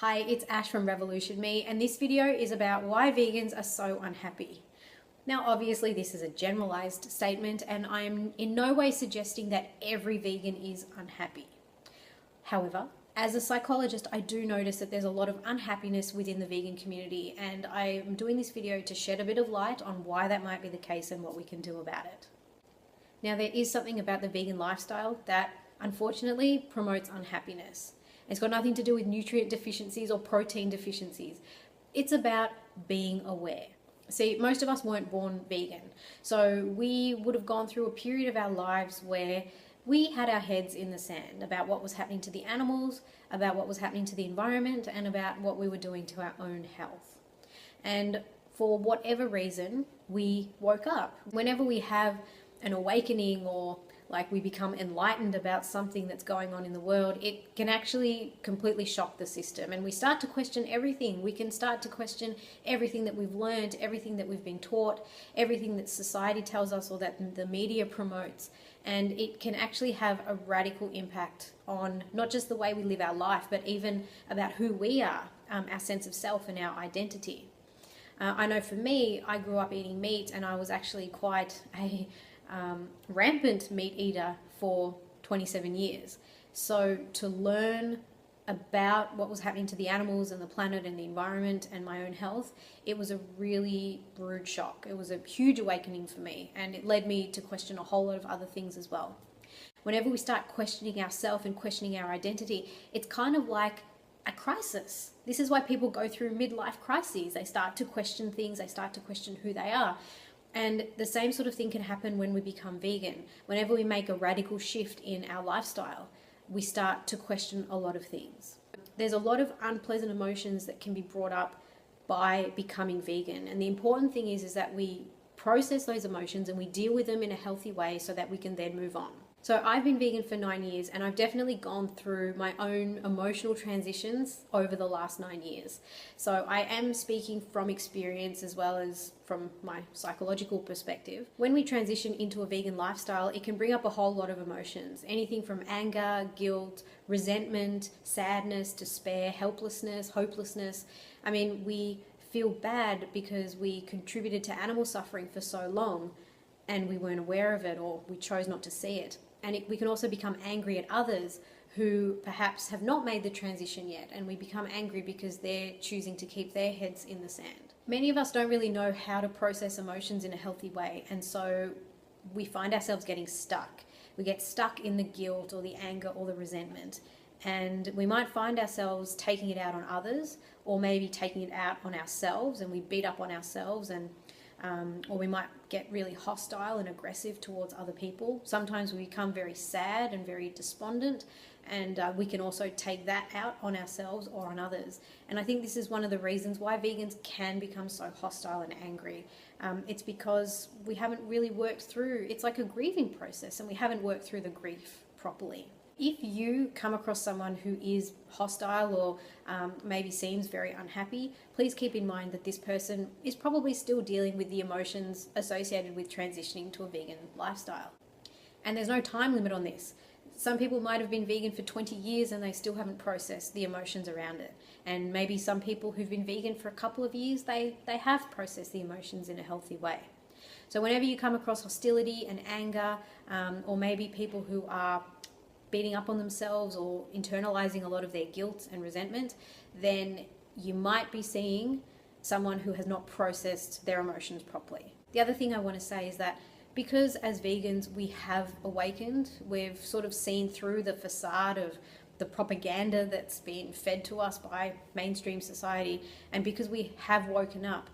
Hi, it's Ash from Revolution Me, and this video is about why vegans are so unhappy. Now, obviously, this is a generalized statement, and I am in no way suggesting that every vegan is unhappy. However, as a psychologist, I do notice that there's a lot of unhappiness within the vegan community, and I am doing this video to shed a bit of light on why that might be the case and what we can do about it. Now, there is something about the vegan lifestyle that unfortunately promotes unhappiness. It's got nothing to do with nutrient deficiencies or protein deficiencies. It's about being aware. See, most of us weren't born vegan, so we would have gone through a period of our lives where we had our heads in the sand about what was happening to the animals, about what was happening to the environment, and about what we were doing to our own health. And for whatever reason, we woke up. Whenever we have an awakening or like we become enlightened about something that's going on in the world, it can actually completely shock the system, and we start to question everything. We can start to question everything that we've learned, everything that we've been taught, everything that society tells us or that the media promotes, and it can actually have a radical impact on not just the way we live our life, but even about who we are, our sense of self and our identity. I know for me, I grew up eating meat, and I was actually quite a rampant meat eater for 27 years. So to learn about what was happening to the animals and the planet and the environment and my own health, it was a really rude shock. It was a huge awakening for me, and it led me to question a whole lot of other things as well. Whenever we start questioning ourselves and questioning our identity, it's kind of like a crisis. This is why people go through midlife crises. They start to question things, they start to question who they are. And the same sort of thing can happen when we become vegan. Whenever we make a radical shift in our lifestyle, we start to question a lot of things. There's a lot of unpleasant emotions that can be brought up by becoming vegan. And the important thing is that we process those emotions and we deal with them in a healthy way so that we can then move on. So I've been vegan for 9 years, and I've definitely gone through my own emotional transitions over the last 9 years. So I am speaking from experience as well as from my psychological perspective. When we transition into a vegan lifestyle, it can bring up a whole lot of emotions. Anything from anger, guilt, resentment, sadness, despair, helplessness, hopelessness. I mean, we feel bad because we contributed to animal suffering for so long and we weren't aware of it, or we chose not to see it. And we can also become angry at others who perhaps have not made the transition yet, and we become angry because they're choosing to keep their heads in the sand. Many of us don't really know how to process emotions in a healthy way, and so we find ourselves getting stuck. We get stuck in the guilt or the anger or the resentment, and we might find ourselves taking it out on others, or maybe taking it out on ourselves, and we beat up on ourselves, and or we might get really hostile and aggressive towards other people. Sometimes we become very sad and very despondent, and we can also take that out on ourselves or on others. And I think this is one of the reasons why vegans can become so hostile and angry. It's because we haven't really worked through, it's like a grieving process, and we haven't worked through the grief properly. If you come across someone who is hostile or maybe seems very unhappy, please keep in mind that this person is probably still dealing with the emotions associated with transitioning to a vegan lifestyle. And there's no time limit on this. Some people might have been vegan for 20 years and they still haven't processed the emotions around it. And maybe some people who've been vegan for a couple of years, they have processed the emotions in a healthy way. So whenever you come across hostility and anger, or maybe people who are beating up on themselves or internalizing a lot of their guilt and resentment, then you might be seeing someone who has not processed their emotions properly. The other thing I want to say is that because as vegans we have awakened, we've sort of seen through the facade of the propaganda that's been fed to us by mainstream society, and because we have woken up,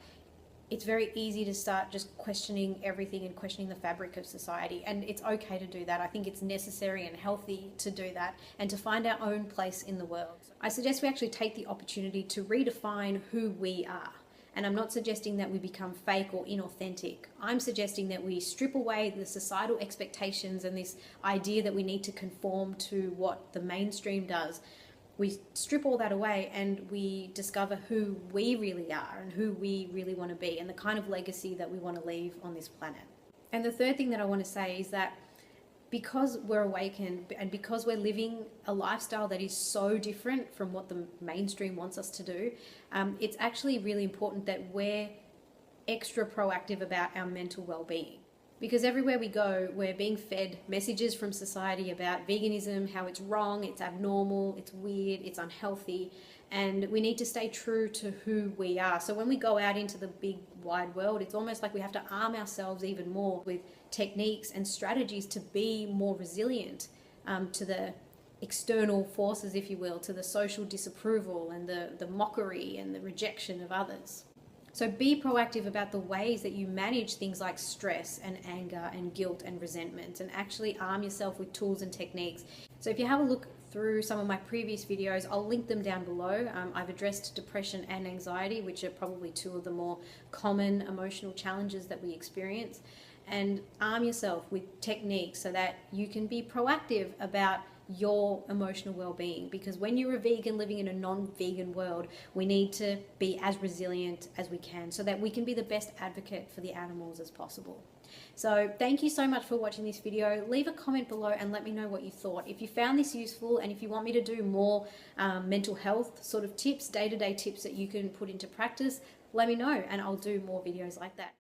it's very easy to start just questioning everything and questioning the fabric of society. And it's okay to do that. I think it's necessary and healthy to do that and to find our own place in the world. I suggest we actually take the opportunity to redefine who we are. And I'm not suggesting that we become fake or inauthentic. I'm suggesting that we strip away the societal expectations and this idea that we need to conform to what the mainstream does. We strip all that away and we discover who we really are and who we really want to be and the kind of legacy that we want to leave on this planet. And the third thing that I want to say is that because we're awakened and because we're living a lifestyle that is so different from what the mainstream wants us to do, it's actually really important that we're extra proactive about our mental well-being. Because everywhere we go, we're being fed messages from society about veganism, how it's wrong, it's abnormal, it's weird, it's unhealthy, and we need to stay true to who we are. So when we go out into the big wide world, it's almost like we have to arm ourselves even more with techniques and strategies to be more resilient to the external forces, if you will, to the social disapproval and the mockery and the rejection of others. So be proactive about the ways that you manage things like stress and anger and guilt and resentment, and actually arm yourself with tools and techniques. So if you have a look through some of my previous videos, I'll link them down below. I've addressed depression and anxiety, which are probably two of the more common emotional challenges that we experience. And arm yourself with techniques so that you can be proactive about your emotional well-being, because when you're a vegan living in a non-vegan world, we need to be as resilient as we can so that we can be the best advocate for the animals as possible. So thank you so much for watching this video. Leave a comment below and let me know what you thought. If you found this useful, and if you want me to do more mental health sort of tips, day-to-day tips that you can put into practice, let me know and I'll do more videos like that.